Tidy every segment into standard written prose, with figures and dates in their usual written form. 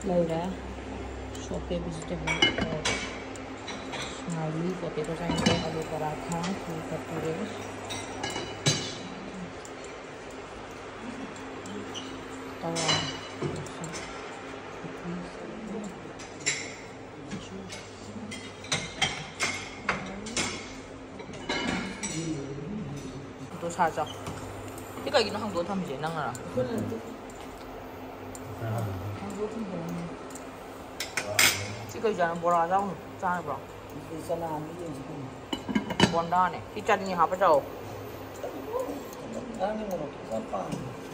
लेरे सोते वेजिटेबल और स्माइली पोटैटो चाहिए, आलू पराठा, फूल कटोरे, तवा 또 사자. 이거 이기는 한도 탐지 나가라. 이거 이제는 뭐라 하자고 짜는 거. 뭔다네. 뒷자리니 하보자.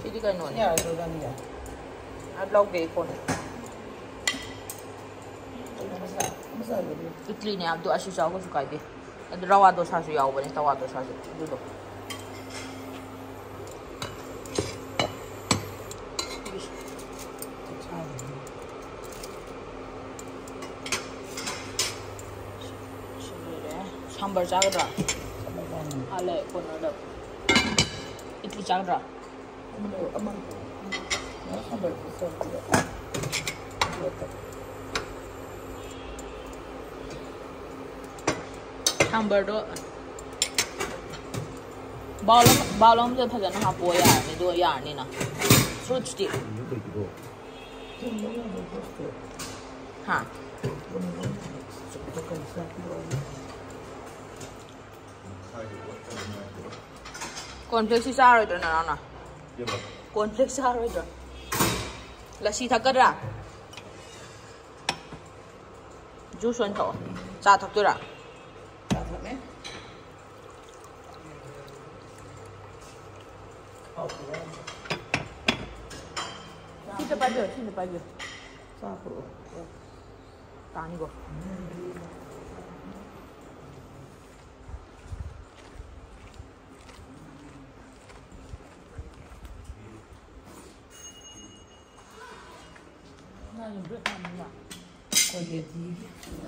이리가 있노니. 알라고 베이컨. 이틀이네 아도 아시자고 수가이디. 라와도 사수 야오버네. 타와도 사수. 이거. सांभर चागरा आले कोण डब इतली चागरा सांभर दो बालों से फजन हापो यार ने दो यार ने ना फ्रूट स्टिक हाँ कॉर्नफ्लेक्स चारोद्र ना कॉर्नफ्लेक्स चारोद्र लस्सी थकद्रा जूस ओन थो चा थक्तोरा सिंदे पाइबो चापुरो तानिगो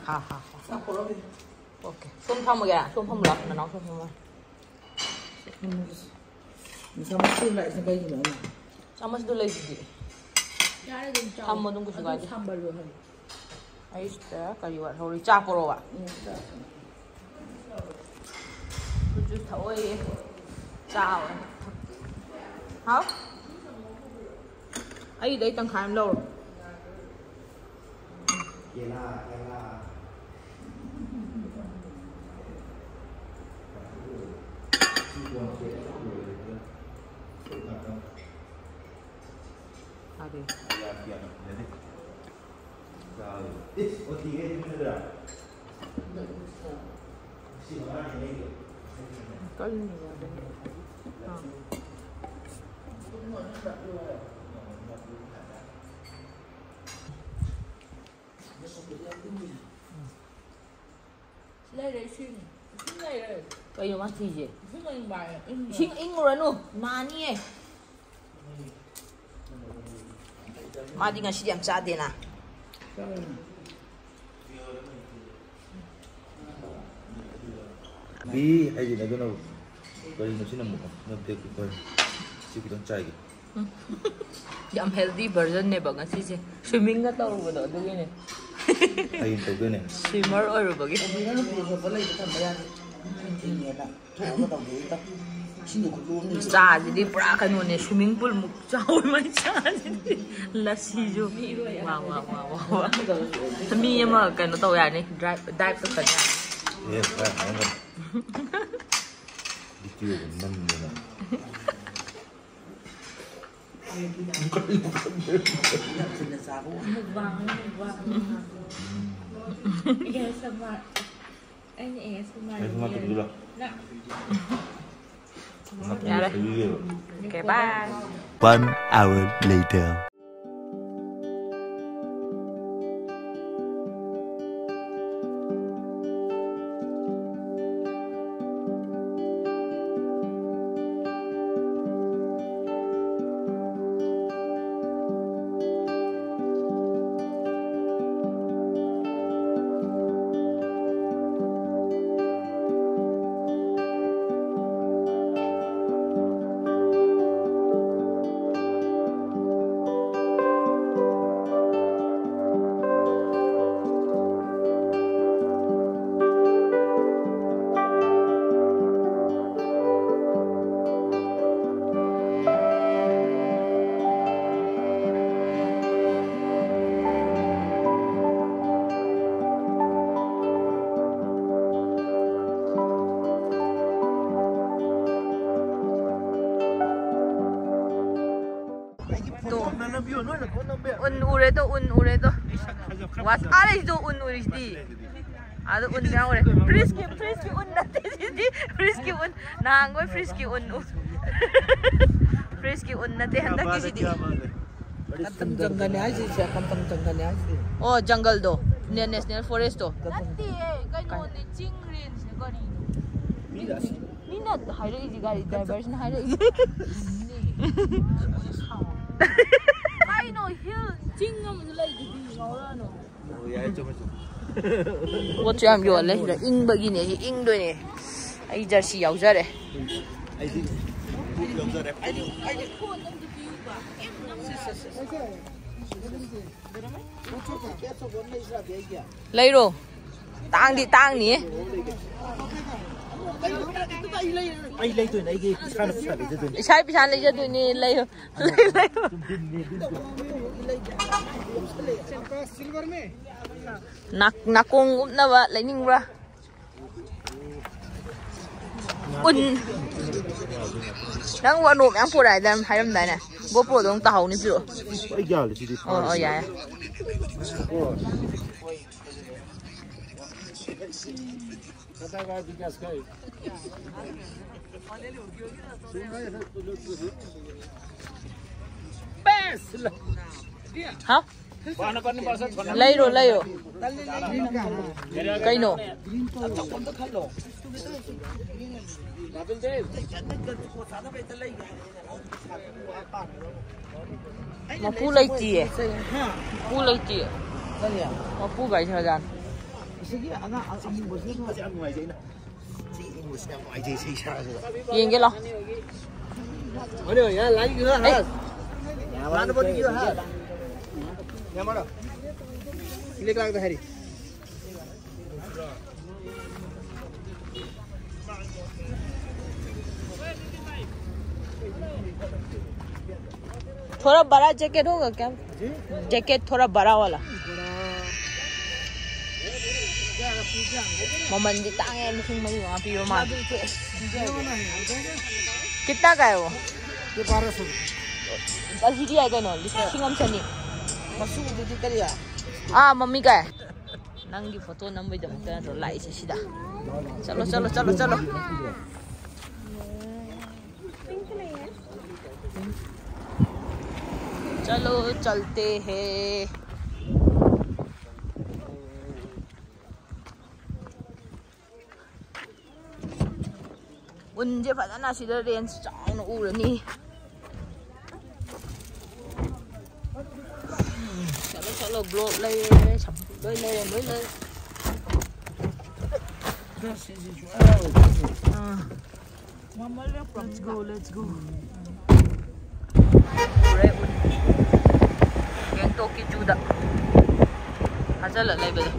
हाँ हाँ हाँ ओके सोम थम गया सोम थम लग ना सोम थम चम्मच दो ले दी थम मदुम कुछ गाय आइस्ता करी वार होरी चापोरो वा कुछ थोए चाव हाँ आई đấy tăng khai lâu rồi đi. Có gì vào đây. Đây đây xin này đây. Bây giờ mắt gì vậy? Xin bài. Xin English luôn. Nani? Madi nga siya sa atin na. Bi hay gì này cái nào? Cái nó xin một nó được cái chỉ cái chai cái. Yam healthy version này bằng cái gì? Swimming cái tàu rồi đó đúng này. Hay tàu cái này. Swimmer rồi bằng cái. Cha jadi pura kan one swimming pool muk jauh macam jadi lassi jo. Wow wow wow wow. Tapi yang mah kan tahu ya ni dive tu kan. Yes, right. Dikiu enam ni lah. Mukbang. ASMR. Ini ASMR. ASMR tu dulu lah. Nak. Okay, bye. 1 hour later. อุ่นอูเรโตอุ่นอูเรโตว่าอะไรตัวอุ่นอูริสตีอาดูอุ่นเงาเลยฟริสกี้อุ่นนั่นที่ฟริสกี้อุ่นนางก็ฟริสกี้อุ่นฟริสกี้อุ่นนั่นที่ฮันนักที่สิ Katam janggal ni aja sih, katam janggal ni aja. Oh jungle do national forest do Nanti kayo ni Chingrin sigari. minat hayro easy gari diversion hayro easy Kayo hill Chingam nilai di ngorano. what you am yo le ing bagi ne ing do ne ai jersey yaw jare lấy rồi tang đi tang nhỉ ai lấy tuổi này cái sao nó phải lấy tuổi sai bị sai lấy cho tụi này lấy nạc cung cũng là vậy lấy ninh ra un đang qua nộp em phụ đại đam hay đam đại này bố phụ đông tàu này chưa ai giờ là chỉ đi dạ hả lấy rồi cây nổ mà phu lấy gì phu lấy gì mà phu gầy thời gian yên cái lo Ở đây nhá, lấy cái đó hả? nó bớt đi ha Nhà mà đâu? Lấy cái này đi. थोड़ा बड़ा जैकेट होगा क्या जैकेट थोड़ा बड़ा वाला ममन जी तांग है लिखिंग मरी वहाँ पे रोमान कितना का है वो ये 1200. बस ही है क्या नो लिखिंग हम Sunny Masuk di tadi ya. ah mummy का है नंगी फोटो नंबर जब तेरा तो लाइट से सीधा चलो चलो चलो चलो चलो चलते हैं 운제 바나나 시들 렌스 짱 우르니 chalo chalo block lấy sắm lấy let's go kure un yang toki juda aja lah lấy bây giờ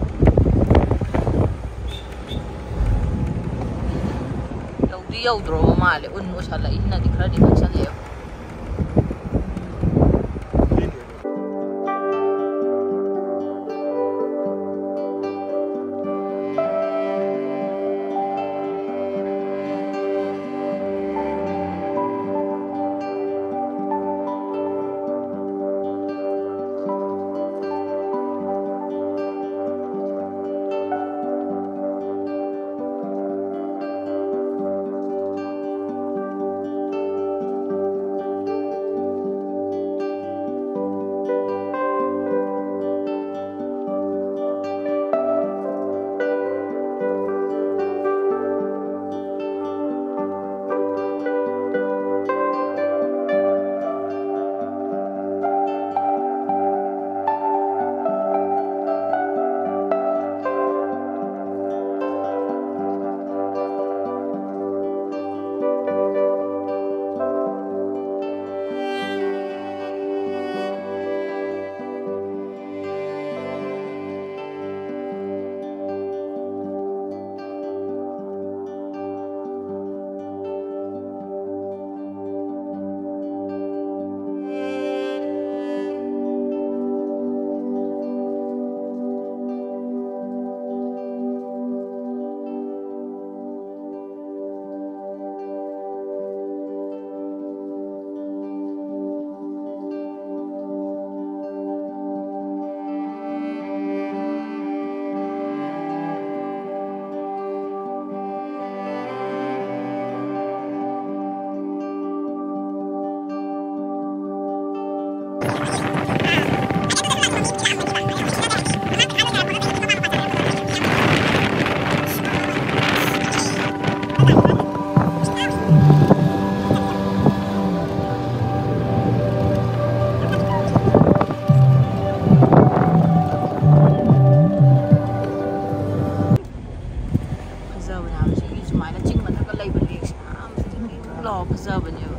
dâu đồ mà lại un mua sao lại na đi khơi đi ăn sao liệu ꯂꯥꯎ ꯐꯖꯕꯅꯦꯕ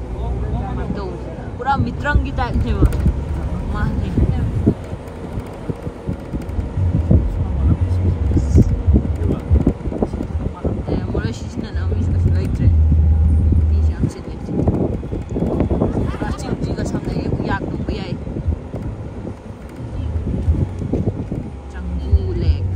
ꯇꯧꯕꯁꯦ ꯄꯨꯔꯥ ꯃꯤꯇ꯭ꯔꯪꯒꯤ ꯇꯥꯏꯞꯅꯦꯕ ꯃꯥꯅꯦ ꯃꯣꯔꯦ ꯁꯤꯖꯤꯟꯅꯅꯕ ꯃꯤꯁꯨ ꯀꯩꯁꯨ ꯂꯩꯇ꯭ꯔꯦ ꯃꯤꯁꯨ ꯌꯥꯝ ꯆꯤꯜꯂꯦ ꯄꯨꯔꯥ ꯆꯤꯡꯁꯤꯒ ꯁꯝꯅꯩ ꯌꯥꯛ ꯇꯧꯕ ꯌꯥꯏ ꯆꯪꯒꯨ ꯂꯦꯛ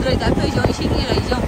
Rồi đã phê cho xin như vậy rồi